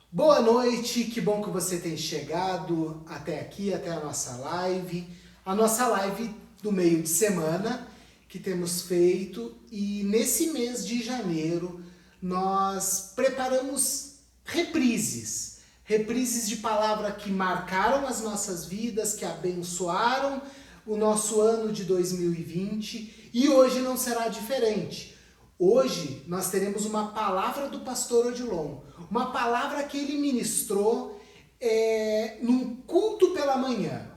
Boa noite, que bom que você tem chegado até aqui, até a nossa live do meio de semana que temos feito, e nesse mês de janeiro nós preparamos reprises de palavra que marcaram as nossas vidas, que abençoaram o nosso ano de 2020, e hoje não será diferente. Hoje nós teremos uma palavra do pastor Odilon, uma palavra que ele ministrou num culto pela manhã.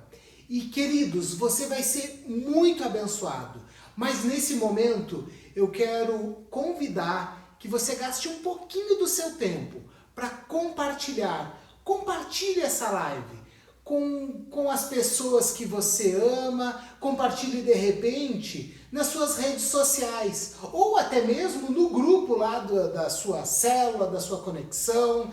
E queridos, você vai ser muito abençoado. Mas nesse momento eu quero convidar que você gaste um pouquinho do seu tempo para compartilhar. Compartilhe essa live com as pessoas que você ama, compartilhe de repente nas suas redes sociais, ou até mesmo no grupo lá da sua célula, da sua conexão,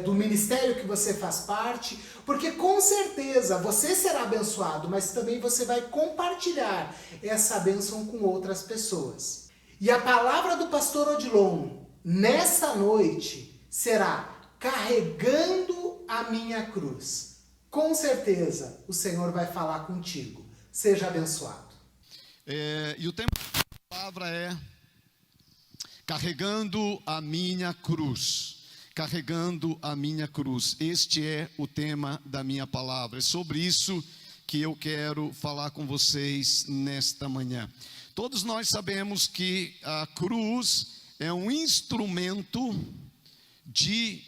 do ministério que você faz parte, porque com certeza você será abençoado, mas também você vai compartilhar essa bênção com outras pessoas. E a palavra do pastor Odilon nessa noite será: carregando a minha cruz. Com certeza o Senhor vai falar contigo. Seja abençoado. E o tema da palavra é carregando a minha cruz. Carregando a minha cruz. Este é o tema da minha palavra. É sobre isso que eu quero falar com vocês nesta manhã. Todos nós sabemos que a cruz é um instrumento de...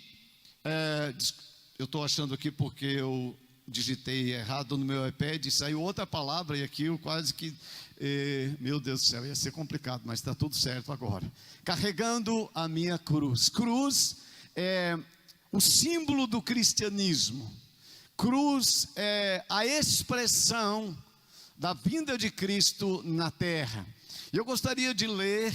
eu estou achando aqui porque eu digitei errado no meu iPad e saiu outra palavra, e aqui eu quase que... meu Deus do céu, ia ser complicado, mas está tudo certo agora. Carregando a minha cruz. Cruz é o símbolo do cristianismo. Cruz é a expressão da vinda de Cristo na terra. Eu gostaria de ler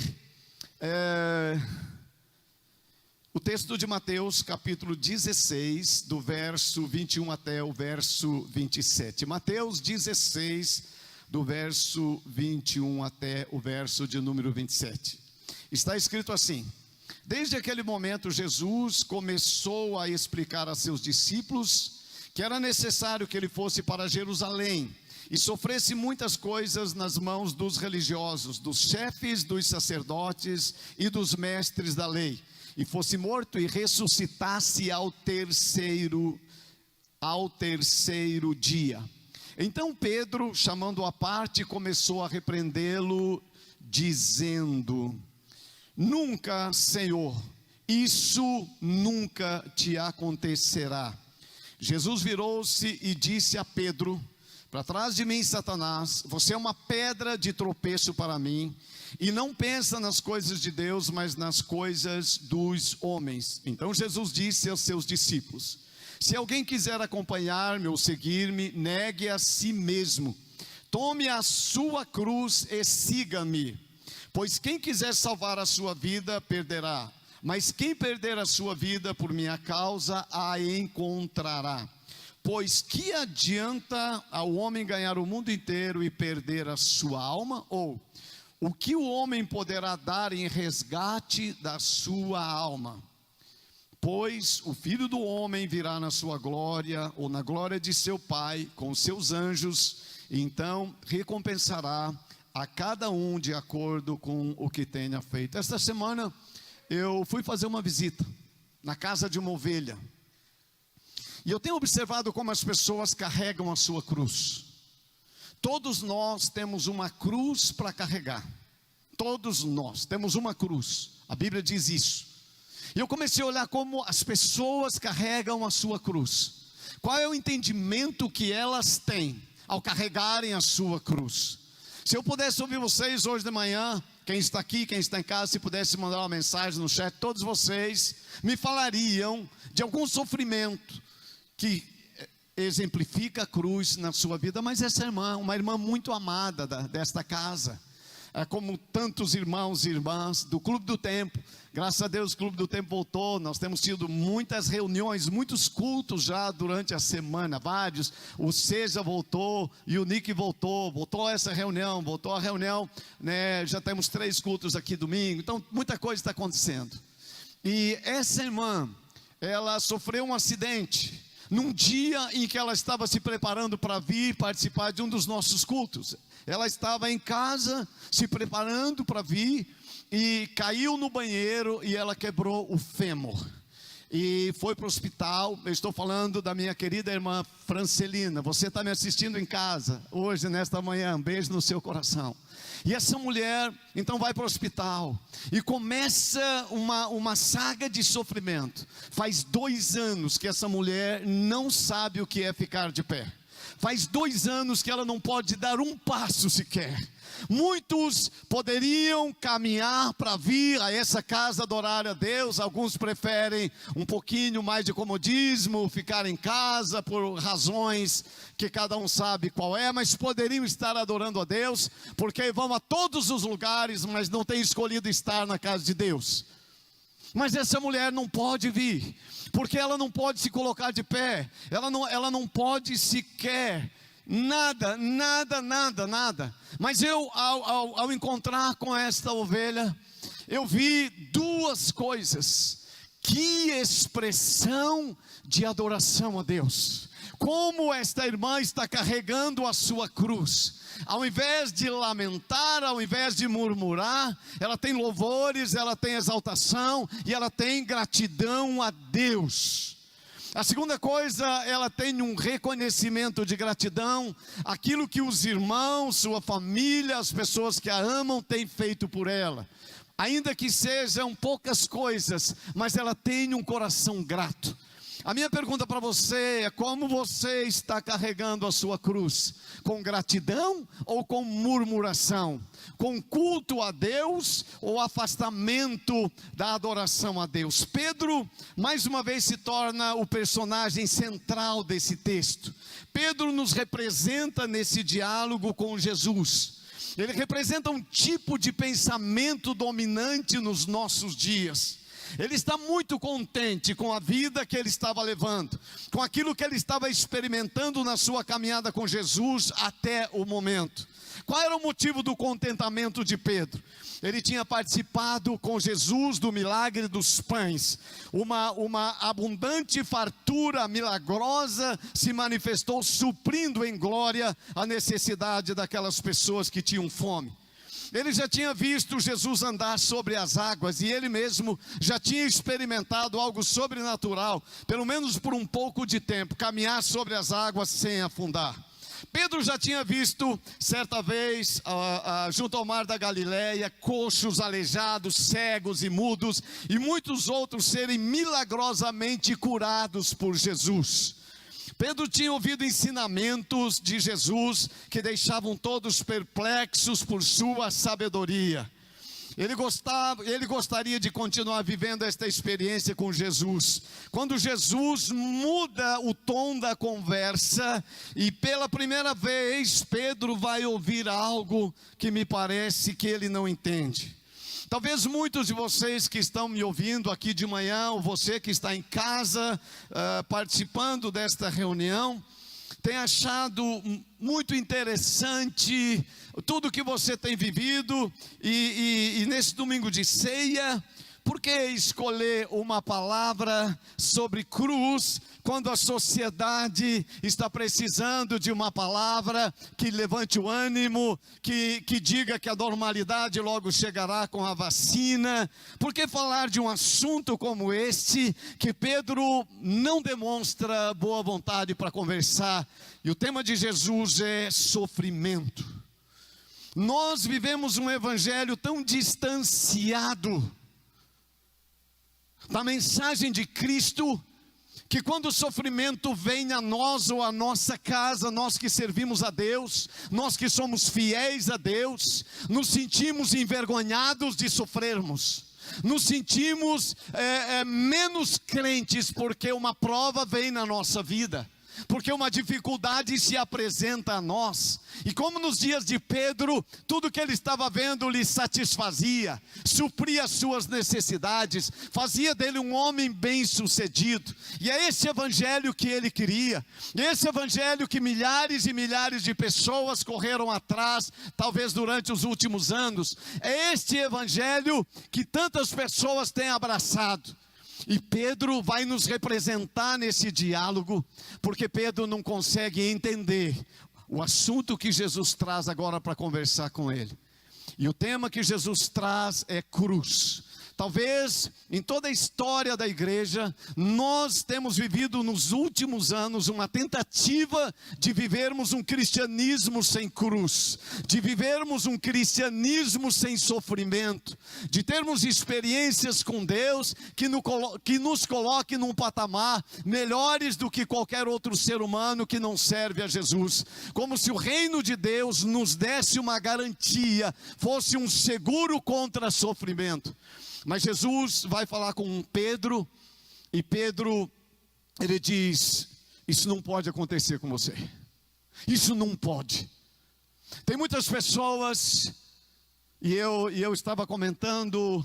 o texto de Mateus, capítulo 16, do verso 21 até o verso 27. Mateus 16, do verso 21 até o verso de número 27. Está escrito assim: desde aquele momento Jesus começou a explicar a seus discípulos que era necessário que ele fosse para Jerusalém e sofresse muitas coisas nas mãos dos religiosos, dos chefes dos sacerdotes e dos mestres da lei, e fosse morto e ressuscitasse ao terceiro dia. Então Pedro, chamando-o à parte, começou a repreendê-lo, dizendo: nunca, Senhor, isso nunca te acontecerá. Jesus virou-se e disse a Pedro: para trás de mim, Satanás, você é uma pedra de tropeço para mim, e não pensa nas coisas de Deus, mas nas coisas dos homens. Então Jesus disse aos seus discípulos: se alguém quiser acompanhar-me ou seguir-me, negue a si mesmo, tome a sua cruz e siga-me. Pois quem quiser salvar a sua vida, perderá, mas quem perder a sua vida por minha causa, a encontrará. Pois que adianta ao homem ganhar o mundo inteiro e perder a sua alma? Ou o que o homem poderá dar em resgate da sua alma? Pois o Filho do Homem virá na sua glória, ou na glória de seu Pai, com os seus anjos, e então recompensará a cada um de acordo com o que tenha feito. Esta semana eu fui fazer uma visita na casa de uma ovelha. E eu tenho observado como as pessoas carregam a sua cruz. Todos nós temos uma cruz para carregar. Todos nós temos uma cruz. A Bíblia diz isso. E eu comecei a olhar como as pessoas carregam a sua cruz. Qual é o entendimento que elas têm ao carregarem a sua cruz? Se eu pudesse ouvir vocês hoje de manhã, quem está aqui, quem está em casa, se pudesse mandar uma mensagem no chat, todos vocês me falariam de algum sofrimento que exemplifica a cruz na sua vida. Mas essa irmã, uma irmã muito amada desta casa, como tantos irmãos e irmãs do Clube do Tempo, graças a Deus o Clube do Tempo voltou. Nós temos tido muitas reuniões, muitos cultos já durante a semana, vários. O Seja voltou e o Nick voltou essa reunião, voltou a reunião, né? Já temos 3 cultos aqui domingo, então muita coisa está acontecendo. E essa irmã, ela sofreu um acidente num dia em que ela estava se preparando para vir participar de um dos nossos cultos. Ela estava em casa, se preparando para vir, e caiu no banheiro e ela quebrou o fêmur. E foi para o hospital. Eu estou falando da minha querida irmã Francelina. Você está me assistindo em casa, hoje, nesta manhã, um beijo no seu coração. E essa mulher, então, vai para o hospital e começa uma saga de sofrimento. Faz 2 anos que essa mulher não sabe o que é ficar de pé. Faz 2 anos que ela não pode dar um passo sequer. Muitos poderiam caminhar para vir a essa casa adorar a Deus. Alguns preferem um pouquinho mais de comodismo, ficar em casa por razões que cada um sabe qual é, mas poderiam estar adorando a Deus, porque vão a todos os lugares, mas não têm escolhido estar na casa de Deus. Mas essa mulher não pode vir, porque ela não pode se colocar de pé, ela não pode sequer nada. Mas eu, ao encontrar com esta ovelha, eu vi 2 coisas. Que expressão de adoração a Deus! Como esta irmã está carregando a sua cruz. Ao invés de lamentar, ao invés de murmurar, ela tem louvores, ela tem exaltação e ela tem gratidão a Deus. A segunda coisa, ela tem um reconhecimento de gratidão, aquilo que os irmãos, sua família, as pessoas que a amam têm feito por ela. Ainda que sejam poucas coisas, mas ela tem um coração grato. A minha pergunta para você é: como você está carregando a sua cruz? Com gratidão ou com murmuração? Com culto a Deus ou afastamento da adoração a Deus? Pedro, mais uma vez, se torna o personagem central desse texto. Pedro nos representa nesse diálogo com Jesus. Ele representa um tipo de pensamento dominante nos nossos dias. Ele está muito contente com a vida que ele estava levando, com aquilo que ele estava experimentando na sua caminhada com Jesus até o momento. Qual era o motivo do contentamento de Pedro? Ele tinha participado com Jesus do milagre dos pães. Uma abundante fartura milagrosa se manifestou, suprindo em glória a necessidade daquelas pessoas que tinham fome. Ele já tinha visto Jesus andar sobre as águas e ele mesmo já tinha experimentado algo sobrenatural, pelo menos por um pouco de tempo, caminhar sobre as águas sem afundar. Pedro já tinha visto certa vez, junto ao mar da Galileia, coxos, aleijados, cegos e mudos e muitos outros serem milagrosamente curados por Jesus. Pedro tinha ouvido ensinamentos de Jesus que deixavam todos perplexos por sua sabedoria. Ele gostaria de continuar vivendo esta experiência com Jesus. Quando Jesus muda o tom da conversa e pela primeira vez Pedro vai ouvir algo que me parece que ele não entende. Talvez muitos de vocês que estão me ouvindo aqui de manhã, ou você que está em casa participando desta reunião, tenha achado muito interessante tudo que você tem vivido e nesse domingo de ceia, por que escolher uma palavra sobre cruz, quando a sociedade está precisando de uma palavra que levante o ânimo, que diga que a normalidade logo chegará com a vacina? Por que falar de um assunto como este, que Pedro não demonstra boa vontade para conversar? E o tema de Jesus é sofrimento. Nós vivemos um evangelho tão distanciado da mensagem de Cristo, que quando o sofrimento vem a nós ou a nossa casa, nós que servimos a Deus, nós que somos fiéis a Deus, nos sentimos envergonhados de sofrermos, nos sentimos menos crentes, porque uma prova vem na nossa vida, porque uma dificuldade se apresenta a nós. E como nos dias de Pedro, tudo que ele estava vendo lhe satisfazia, supria as suas necessidades, fazia dele um homem bem sucedido. E é esse evangelho que ele queria, esse evangelho que milhares e milhares de pessoas correram atrás, talvez durante os últimos anos. É este evangelho que tantas pessoas têm abraçado. E Pedro vai nos representar nesse diálogo, porque Pedro não consegue entender o assunto que Jesus traz agora para conversar com ele. E o tema que Jesus traz é cruz. Talvez em toda a história da igreja, nós temos vivido nos últimos anos uma tentativa de vivermos um cristianismo sem cruz, de vivermos um cristianismo sem sofrimento, de termos experiências com Deus que nos coloque num patamar melhores do que qualquer outro ser humano que não serve a Jesus, como se o reino de Deus nos desse uma garantia, fosse um seguro contra sofrimento. Mas Jesus vai falar com Pedro, e Pedro, ele diz: isso não pode acontecer com você, isso não pode. Tem muitas pessoas, e eu estava comentando,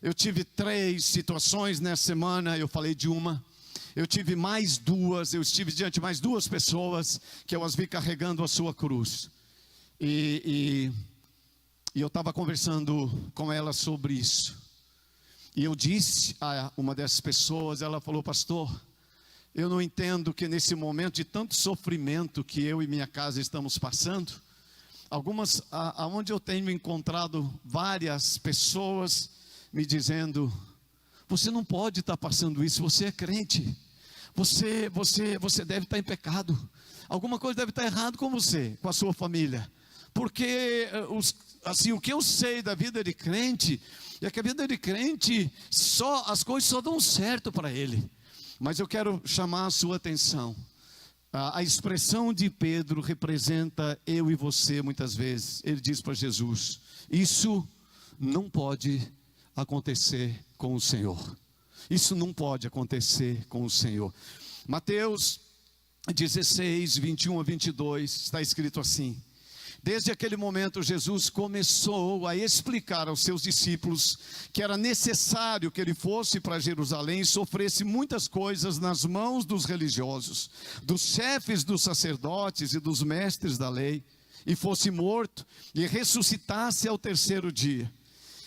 eu tive 3 situações nessa semana, eu falei de uma, eu tive mais 2, eu estive diante de mais 2 pessoas, que eu as vi carregando a sua cruz, e eu estava conversando com elas sobre isso. E eu disse a uma dessas pessoas, ela falou: pastor, eu não entendo que nesse momento de tanto sofrimento que eu e minha casa estamos passando, aonde eu tenho encontrado várias pessoas me dizendo: você não pode estar passando isso, você é crente, você deve estar em pecado, alguma coisa deve estar errado com você, com a sua família, porque assim, o que eu sei da vida de crente é que a vida de crente, as coisas só dão certo para ele. Mas eu quero chamar a sua atenção. A expressão de Pedro representa eu e você muitas vezes. Ele diz para Jesus: isso não pode acontecer com o Senhor. Isso não pode acontecer com o Senhor. Mateus 16, 21 a 22, está escrito assim: desde aquele momento, Jesus começou a explicar aos seus discípulos que era necessário que ele fosse para Jerusalém e sofresse muitas coisas nas mãos dos religiosos, dos chefes dos sacerdotes e dos mestres da lei, e fosse morto e ressuscitasse ao 3º dia.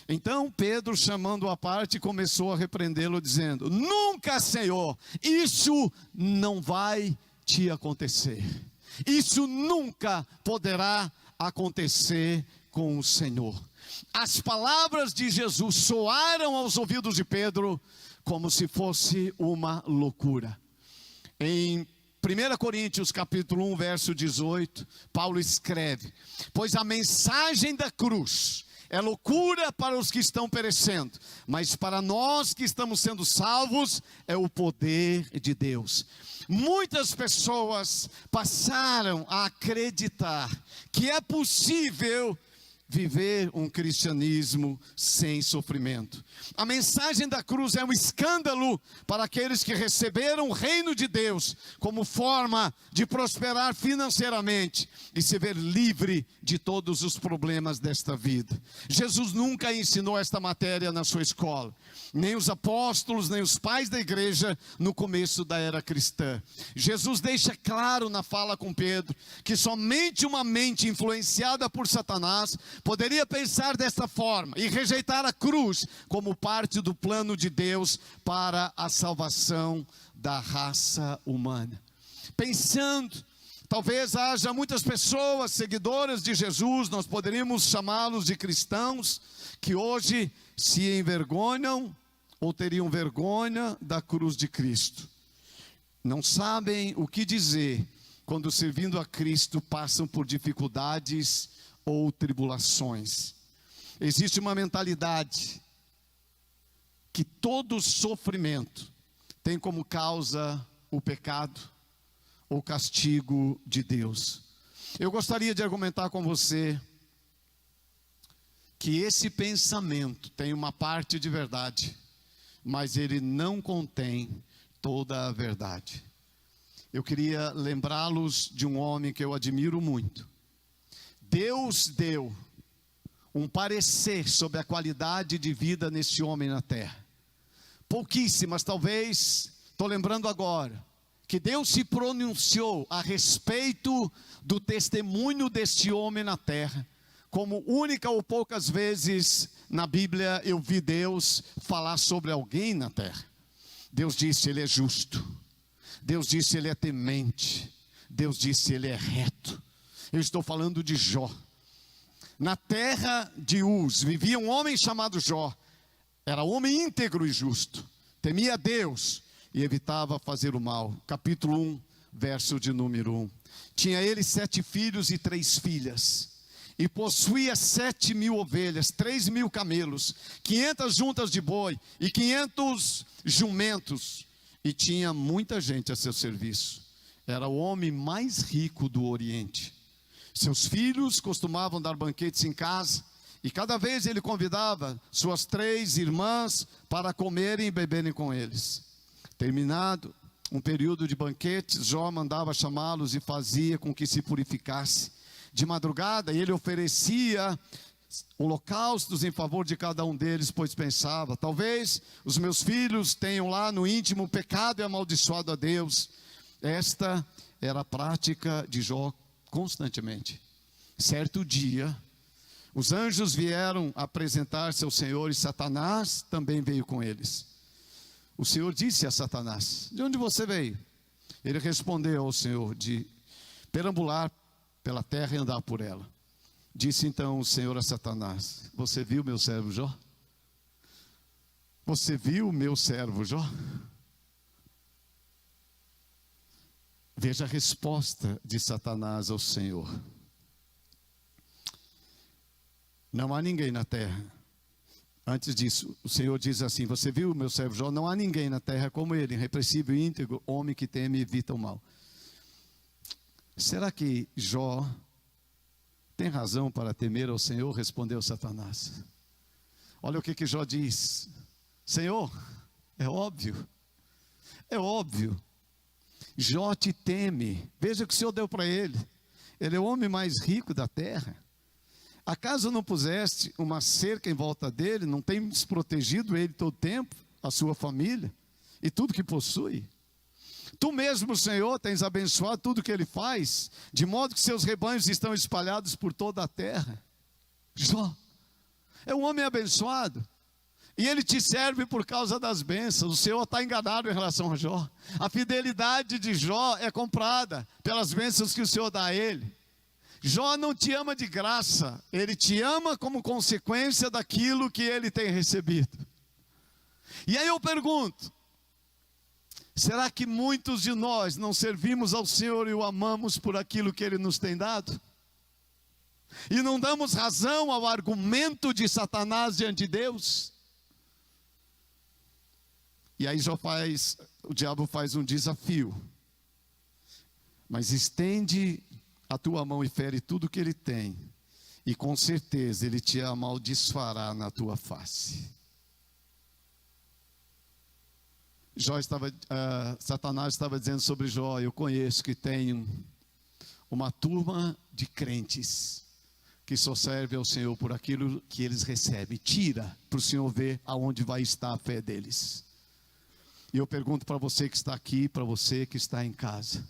Então Pedro, chamando-o à parte, começou a repreendê-lo, dizendo: nunca, Senhor, isso não vai te acontecer. Isso nunca poderá acontecer com o Senhor. As palavras de Jesus soaram aos ouvidos de Pedro como se fosse uma loucura. Em 1 Coríntios capítulo 1, verso 18, Paulo escreve: pois a mensagem da cruz é loucura para os que estão perecendo, mas para nós que estamos sendo salvos é o poder de Deus. Muitas pessoas passaram a acreditar que é possível viver um cristianismo sem sofrimento. A mensagem da cruz é um escândalo para aqueles que receberam o reino de Deus como forma de prosperar financeiramente e se ver livre de todos os problemas desta vida. Jesus nunca ensinou esta matéria na sua escola, nem os apóstolos, nem os pais da igreja no começo da era cristã. Jesus deixa claro na fala com Pedro que somente uma mente influenciada por Satanás poderia pensar desta forma e rejeitar a cruz como parte do plano de Deus para a salvação da raça humana. Pensando, talvez haja muitas pessoas seguidoras de Jesus, nós poderíamos chamá-los de cristãos, que hoje se envergonham ou teriam vergonha da cruz de Cristo. Não sabem o que dizer quando, servindo a Cristo, passam por dificuldades ou tribulações. Existe uma mentalidade que todo sofrimento tem como causa o pecado ou castigo de Deus. Eu gostaria de argumentar com você que esse pensamento tem uma parte de verdade, mas ele não contém toda a verdade. Eu queria lembrá-los de um homem que eu admiro muito. Deus deu um parecer sobre a qualidade de vida nesse homem na terra. Pouquíssimas, talvez, estou lembrando agora, que Deus se pronunciou a respeito do testemunho deste homem na terra. Como única ou poucas vezes na Bíblia eu vi Deus falar sobre alguém na terra. Deus disse, ele é justo. Deus disse, ele é temente. Deus disse, ele é reto. Eu estou falando de Jó. Na terra de Uz vivia um homem chamado Jó. Era homem íntegro e justo. Temia Deus e evitava fazer o mal. Capítulo 1, verso de número 1. Tinha ele 7 filhos e 3 filhas. E possuía 7.000 ovelhas, 3.000 camelos, 500 juntas de boi e 500 jumentos. E tinha muita gente a seu serviço. Era o homem mais rico do Oriente. Seus filhos costumavam dar banquetes em casa. E cada vez ele convidava suas 3 irmãs para comerem e beberem com eles. Terminado um período de banquetes, Jó mandava chamá-los e fazia com que se purificasse. De madrugada ele oferecia holocaustos em favor de cada um deles, pois pensava, talvez os meus filhos tenham lá no íntimo pecado e amaldiçoado a Deus. Esta era a prática de Jó constantemente. Certo dia, os anjos vieram apresentar-se ao Senhor e Satanás também veio com eles. O Senhor disse a Satanás, de onde você veio? Ele respondeu ao Senhor, de perambular pela terra e andar por ela. Disse então o Senhor a Satanás, você viu meu servo Jó? Você viu meu servo Jó? Veja a resposta de Satanás ao Senhor. Não há ninguém na terra. Antes disso, o Senhor diz assim, você viu meu servo Jó? Não há ninguém na terra como ele, irrepreensível e íntegro, homem que teme e evita o mal. Será que Jó tem razão para temer ao Senhor? Respondeu Satanás. Olha o que Jó diz. Senhor, é óbvio. Jó te teme. Veja o que o Senhor deu para ele. Ele é o homem mais rico da terra. Acaso não puseste uma cerca em volta dele? Não tem desprotegido ele todo o tempo? A sua família? E tudo que possui? Tu mesmo, Senhor, tens abençoado tudo que ele faz, de modo que seus rebanhos estão espalhados por toda a terra. Jó é um homem abençoado, e ele te serve por causa das bênçãos. O Senhor está enganado em relação a Jó. A fidelidade de Jó é comprada pelas bênçãos que o Senhor dá a ele. Jó não te ama de graça, ele te ama como consequência daquilo que ele tem recebido. E aí eu pergunto, será que muitos de nós não servimos ao Senhor e o amamos por aquilo que Ele nos tem dado? E não damos razão ao argumento de Satanás diante de Deus? E aí o diabo faz um desafio. Mas estende a tua mão e fere tudo que ele tem. E com certeza ele te amaldiçoará na tua face. Satanás estava dizendo sobre Jó, eu conheço que tem uma turma de crentes que só serve ao Senhor por aquilo que eles recebem. Tira para o Senhor ver aonde vai estar a fé deles. E eu pergunto para você que está aqui, para você que está em casa.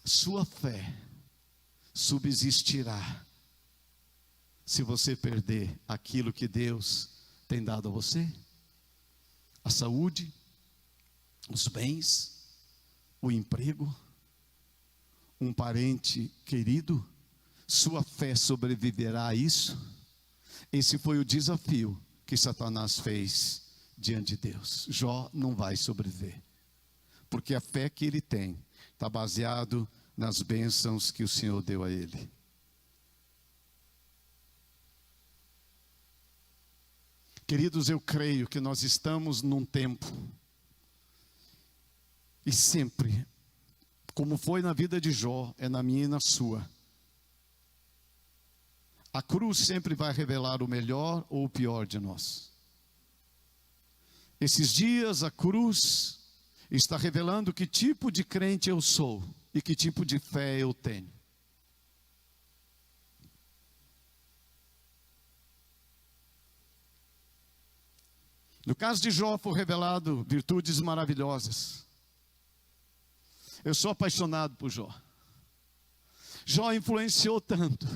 Sua fé, subsistirá se você perder aquilo que Deus tem dado a você? A saúde, os bens, o emprego, um parente querido? Sua fé sobreviverá a isso? Esse foi o desafio que Satanás fez diante de Deus. Jó não vai sobreviver, porque a fé que ele tem está baseado nas bênçãos que o Senhor deu a ele. Queridos, eu creio que nós estamos num tempo, e sempre, como foi na vida de Jó, é na minha e na sua. A cruz sempre vai revelar o melhor ou o pior de nós. Esses dias a cruz está revelando que tipo de crente eu sou e que tipo de fé eu tenho. No caso de Jó foi revelado virtudes maravilhosas. Eu sou apaixonado por Jó. Jó influenciou tanto.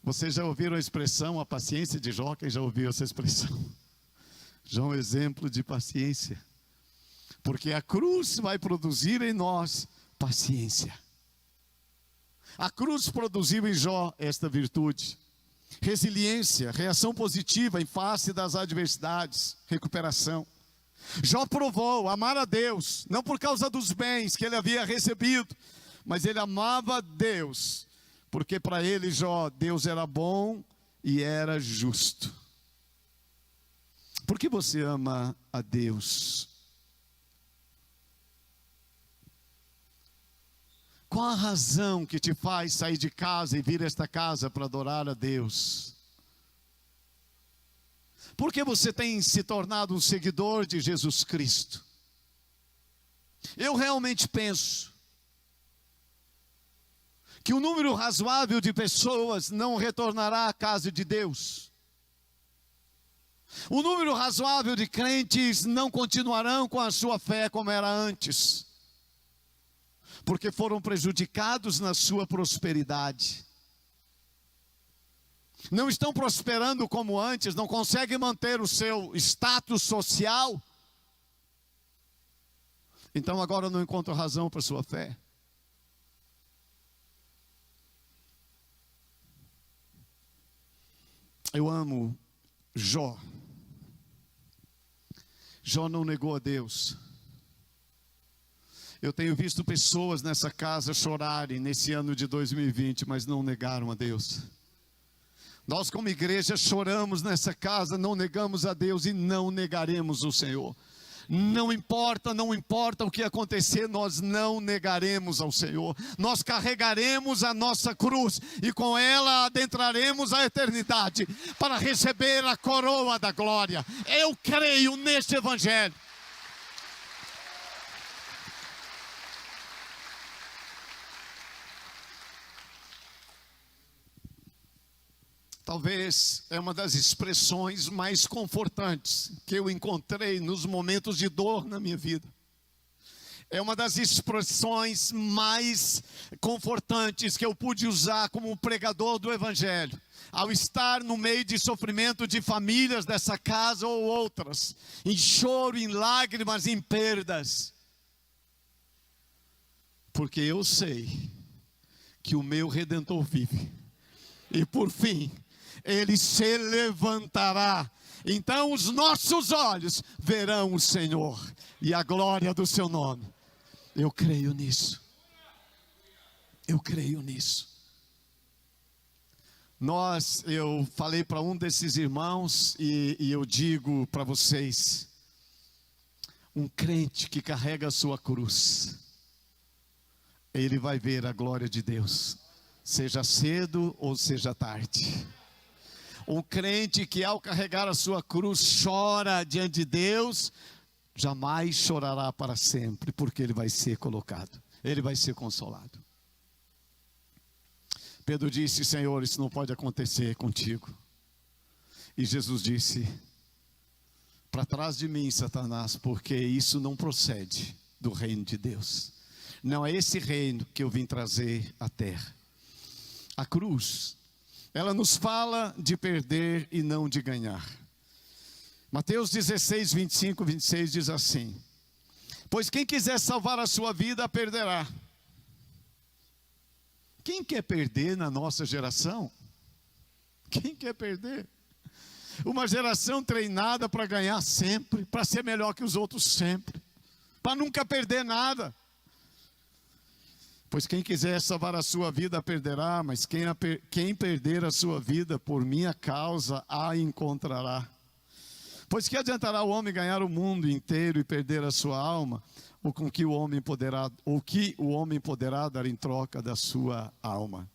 Vocês já ouviram a expressão, a paciência de Jó? Quem já ouviu essa expressão? Jó é um exemplo de paciência. Porque a cruz vai produzir em nós paciência. A cruz produziu em Jó esta virtude. Resiliência, reação positiva em face das adversidades, recuperação. Jó provou amar a Deus, não por causa dos bens que ele havia recebido, mas ele amava Deus, porque para ele, Jó, Deus era bom e era justo. Por que você ama a Deus? Qual a razão que te faz sair de casa e vir a esta casa para adorar a Deus? Por que você tem se tornado um seguidor de Jesus Cristo? Eu realmente penso que um número razoável de pessoas não retornará à casa de Deus. Um número razoável de crentes não continuarão com a sua fé como era antes, porque foram prejudicados na sua prosperidade. Não estão prosperando como antes, não conseguem manter o seu status social. Então agora não encontram razão para sua fé. Eu amo Jó. Jó não negou a Deus. Eu tenho visto pessoas nessa casa chorarem nesse ano de 2020, mas não negaram a Deus. Nós como igreja choramos nessa casa, não negamos a Deus e não negaremos o Senhor. Não importa o que acontecer, nós não negaremos ao Senhor. Nós carregaremos a nossa cruz e com ela adentraremos a eternidade para receber a coroa da glória. Eu creio neste evangelho. Talvez é uma das expressões mais confortantes que eu encontrei nos momentos de dor na minha vida. É uma das expressões mais confortantes que eu pude usar como pregador do Evangelho. Ao estar no meio de sofrimento de famílias dessa casa ou outras, em choro, em lágrimas, em perdas. Porque eu sei que o meu Redentor vive. E por fim, Ele se levantará. Então os nossos olhos verão o Senhor e a glória do seu nome. Eu creio nisso. Eu creio nisso. Eu falei para um desses irmãos e eu digo para vocês: um crente que carrega a sua cruz, ele vai ver a glória de Deus, seja cedo ou seja tarde. Um crente que ao carregar a sua cruz chora diante de Deus, jamais chorará para sempre, porque ele vai ser colocado, ele vai ser consolado. Pedro disse: Senhor, isso não pode acontecer contigo. E Jesus disse: para trás de mim, Satanás, porque isso não procede do reino de Deus. Não é esse reino que eu vim trazer à terra. A cruz, ela nos fala de perder e não de ganhar. Mateus 16, 25, 26 diz assim: pois quem quiser salvar a sua vida, a perderá. Quem quer perder na nossa geração? Quem quer perder? Uma geração treinada para ganhar sempre, para ser melhor que os outros sempre, para nunca perder nada. Pois quem quiser salvar a sua vida, a perderá, mas quem perder a sua vida por minha causa, a encontrará. Pois que adiantará o homem ganhar o mundo inteiro e perder a sua alma? Ou que o homem poderá dar em troca da sua alma?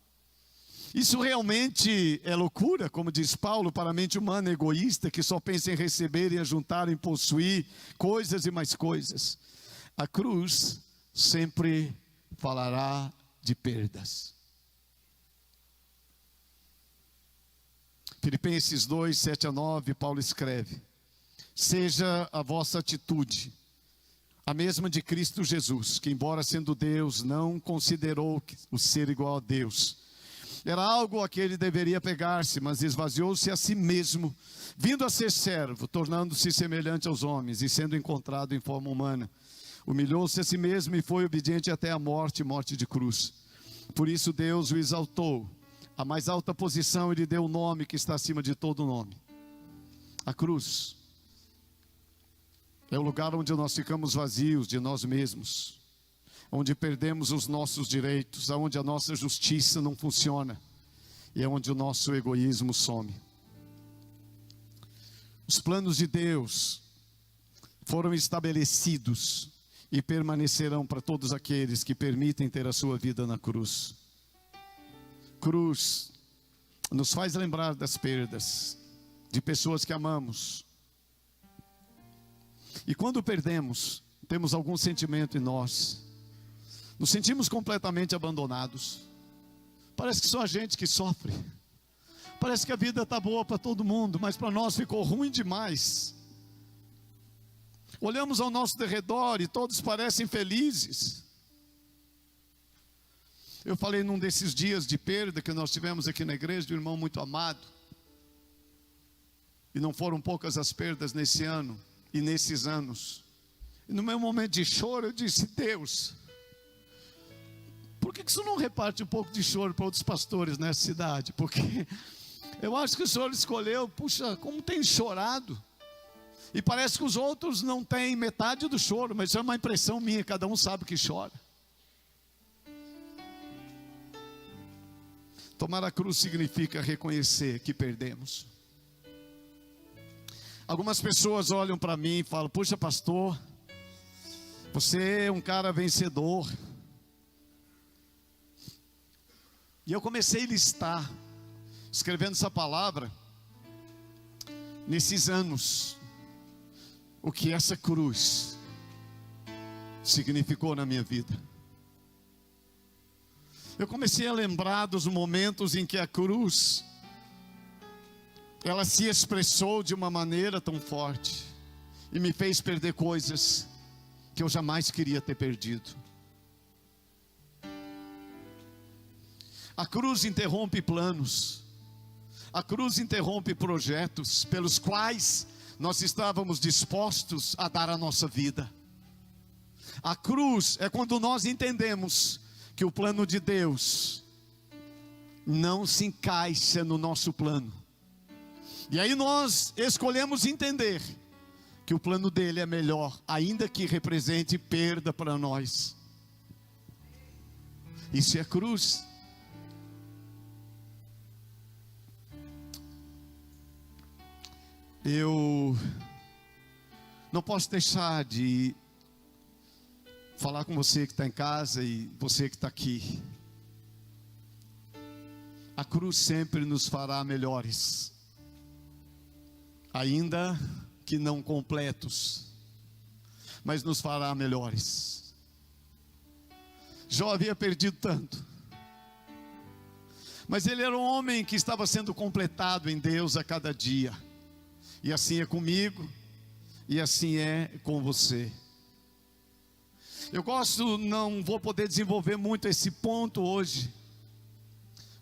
Isso realmente é loucura, como diz Paulo, para a mente humana egoísta, que só pensa em receber, em ajuntar, em possuir coisas e mais coisas. A cruz sempre falará de perdas. Filipenses 2, 7 a 9, Paulo escreve: seja a vossa atitude a mesma de Cristo Jesus, que embora sendo Deus, não considerou o ser igual a Deus. Era algo a que ele deveria pegar-se, mas esvaziou-se a si mesmo, vindo a ser servo, tornando-se semelhante aos homens, e sendo encontrado em forma humana. Humilhou-se a si mesmo e foi obediente até a morte, morte de cruz. Por isso Deus o exaltou. A mais alta posição ele deu o nome que está acima de todo nome. A cruz é o lugar onde nós ficamos vazios de nós mesmos, onde perdemos os nossos direitos, onde a nossa justiça não funciona e é onde o nosso egoísmo some. Os planos de Deus foram estabelecidos e permanecerão para todos aqueles que permitem ter a sua vida na cruz. Cruz nos faz lembrar das perdas de pessoas que amamos. E quando perdemos, temos algum sentimento em nós, nos sentimos completamente abandonados. Parece que só a gente que sofre. Parece que a vida está boa para todo mundo, mas para nós ficou ruim demais. Olhamos ao nosso derredor e todos parecem felizes. Eu falei num desses dias de perda que nós tivemos aqui na igreja de um irmão muito amado. E não foram poucas as perdas nesse ano e nesses anos. E no meu momento de choro eu disse: Deus, por que o Senhor não reparte um pouco de choro para outros pastores nessa cidade? Porque eu acho que o Senhor escolheu, puxa, como tem chorado. E parece que os outros não têm metade do choro, mas isso é uma impressão minha, cada um sabe que chora. Tomar a cruz significa reconhecer que perdemos. Algumas pessoas olham para mim e falam: puxa, pastor, você é um cara vencedor. E eu comecei a listar, escrevendo essa palavra, nesses anos, o que essa cruz significou na minha vida. Eu comecei a lembrar dos momentos em que a cruz, ela se expressou de uma maneira tão forte, e me fez perder coisas que eu jamais queria ter perdido. A cruz interrompe planos, a cruz interrompe projetos pelos quais nós estávamos dispostos a dar a nossa vida. A cruz é quando nós entendemos que o plano de Deus não se encaixa no nosso plano. E aí nós escolhemos entender que o plano dele é melhor, ainda que represente perda para nós. Isso é cruz. Eu não posso deixar de falar com você que está em casa e você que está aqui. A cruz sempre nos fará melhores, ainda que não completos, mas nos fará melhores. Jó havia perdido tanto, mas ele era um homem que estava sendo completado em Deus a cada dia. E assim é comigo, e assim é com você. Não vou poder desenvolver muito esse ponto hoje,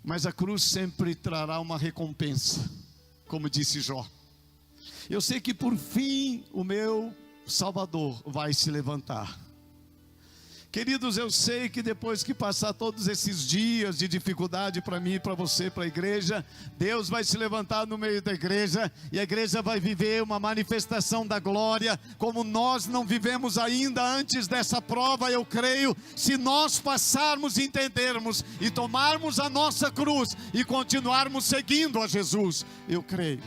mas a cruz sempre trará uma recompensa, como disse Jó. Eu sei que por fim o meu Salvador vai se levantar. Queridos, eu sei que depois que passar todos esses dias de dificuldade para mim, para você, para a igreja, Deus vai se levantar no meio da igreja, e a igreja vai viver uma manifestação da glória, como nós não vivemos ainda antes dessa prova. Eu creio, se nós passarmos, entendermos e tomarmos a nossa cruz e continuarmos seguindo a Jesus, eu creio.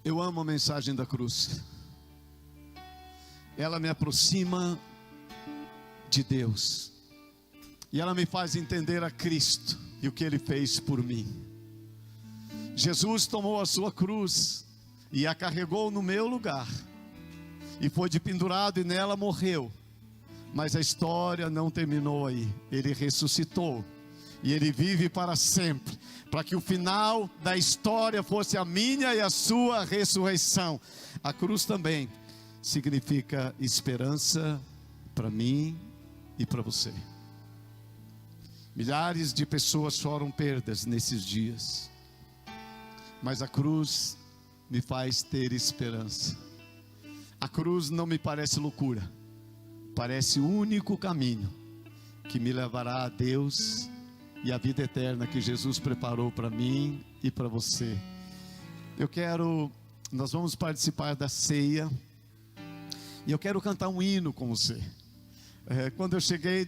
Eu amo a mensagem da cruz. Ela me aproxima de Deus, e ela me faz entender a Cristo e o que Ele fez por mim. Jesus tomou a sua cruz e a carregou no meu lugar, e foi pendurado e nela morreu. Mas a história não terminou aí. Ele ressuscitou, e Ele vive para sempre, para que o final da história fosse a minha e a sua ressurreição. A cruz também significa esperança para mim e para você. Milhares de pessoas foram perdas nesses dias, mas a cruz me faz ter esperança. A cruz não me parece loucura, parece o único caminho que me levará a Deus e a vida eterna que Jesus preparou para mim e para você. Nós vamos participar da ceia, e eu quero cantar um hino com você. Quando eu cheguei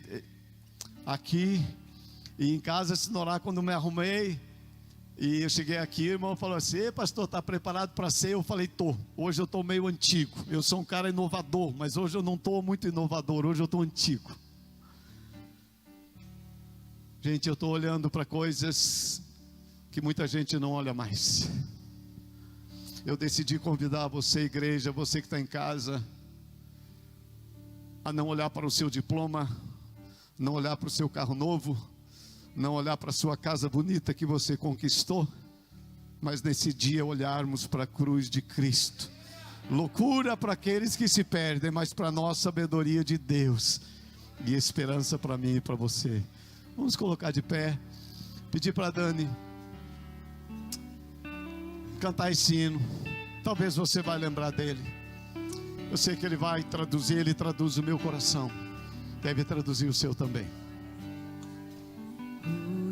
aqui, e em casa, se orar, quando me arrumei, e eu cheguei aqui, o irmão falou assim: "Ei, pastor, está preparado para a ceia?" Eu falei: "Tô. Hoje eu estou meio antigo. Eu sou um cara inovador, mas hoje eu não estou muito inovador, hoje eu estou antigo." Gente, eu estou olhando para coisas que muita gente não olha mais. Eu decidi convidar você, igreja, você que está em casa, a não olhar para o seu diploma, não olhar para o seu carro novo, não olhar para a sua casa bonita que você conquistou, mas nesse dia olharmos para a cruz de Cristo. Loucura para aqueles que se perdem, mas para nós sabedoria de Deus e esperança para mim e para você. Vamos colocar de pé, pedir para Dani cantar esse hino. Talvez você vai lembrar dele. Eu sei que ele vai traduzir, ele traduz o meu coração, deve traduzir o seu também.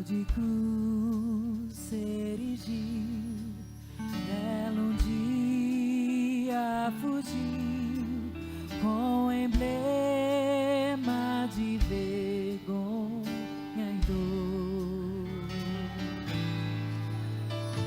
De cruz se erigiu, dela um dia fugiu, com emblema de vergonha e dor.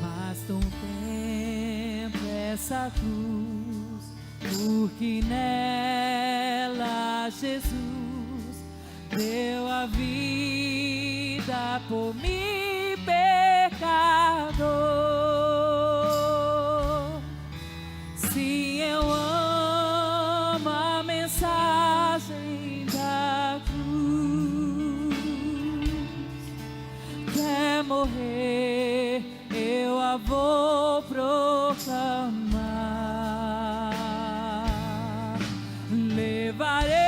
Basta um tempo essa cruz, porque nela Jesus deu a vida por mim, pecador. Sim, eu amo a mensagem da cruz. Quer morrer, eu a vou proclamar. Levarei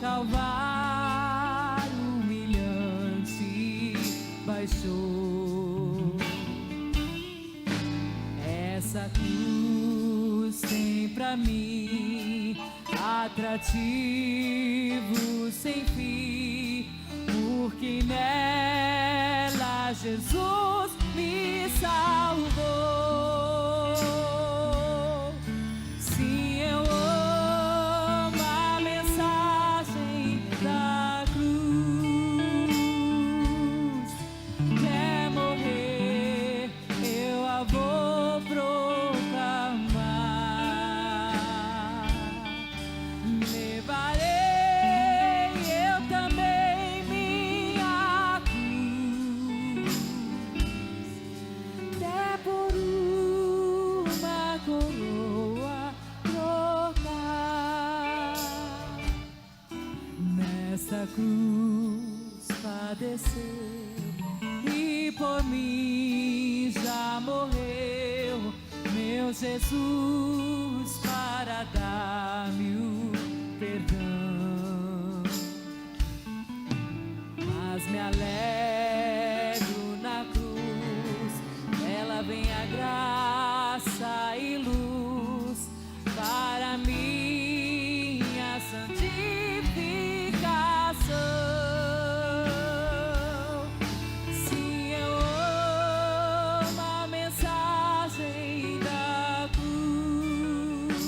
Calvário humilhante baixou. Essa cruz tem pra mim atrativo sem fim, porque nela Jesus me salvou. Sim, eu amo a mensagem da cruz. Quer morrer, eu a vou proclamar. Levarei cruz padeceu e por mim já morreu, meu Jesus, para dar-me o perdão. Mas me alegro na cruz, ela vem a graça e luz para minha santificação. Sim, eu amo a mensagem da cruz,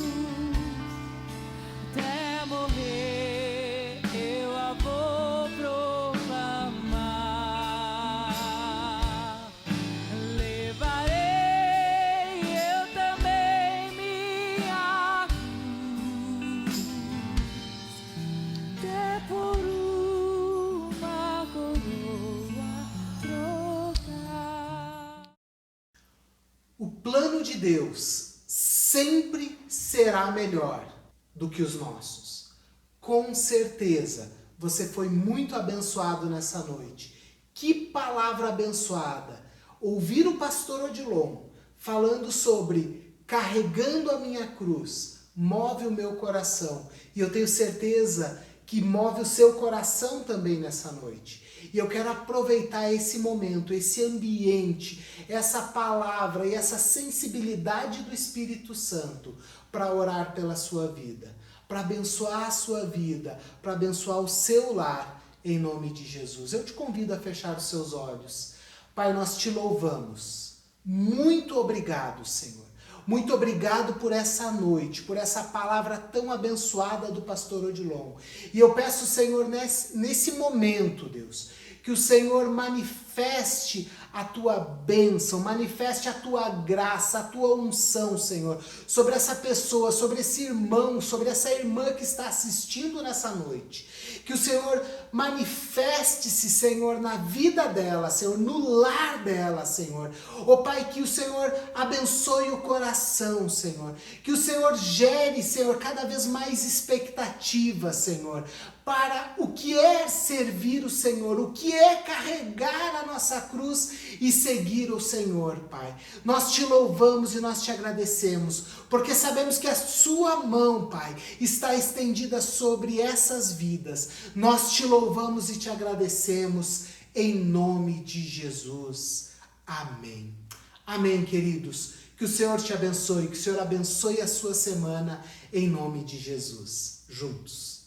até morrer eu a vou proclamar. Levarei eu também minha cruz, até por uma coroa trocar. O plano de Deus sempre será melhor do que os nossos. Com certeza, você foi muito abençoado nessa noite. Que palavra abençoada! Ouvir o pastor Odilon falando sobre carregando a minha cruz move o meu coração. E eu tenho certeza que move o seu coração também nessa noite. E eu quero aproveitar esse momento, esse ambiente, essa palavra e essa sensibilidade do Espírito Santo para orar pela sua vida, para abençoar a sua vida, para abençoar o seu lar, em nome de Jesus. Eu te convido a fechar os seus olhos. Pai, nós te louvamos. Muito obrigado, Senhor. Muito obrigado por essa noite, por essa palavra tão abençoada do pastor Odilon. E eu peço, Senhor, nesse momento, Deus, que o Senhor manifeste a tua bênção, manifeste a tua graça, a tua unção, Senhor, sobre essa pessoa, sobre esse irmão, sobre essa irmã que está assistindo nessa noite. Que o Senhor manifeste-se, Senhor, na vida dela, Senhor, no lar dela, Senhor. Ó Pai, que o Senhor abençoe o coração, Senhor. Que o Senhor gere, Senhor, cada vez mais expectativa, Senhor, para o que é servir o Senhor, o que é carregar a nossa cruz e seguir o Senhor, Pai. Nós te louvamos e nós te agradecemos, porque sabemos que a sua mão, Pai, está estendida sobre essas vidas. Nós te louvamos e te agradecemos em nome de Jesus. Amém. Amém, queridos. Que o Senhor te abençoe, que o Senhor abençoe a sua semana em nome de Jesus. Juntos.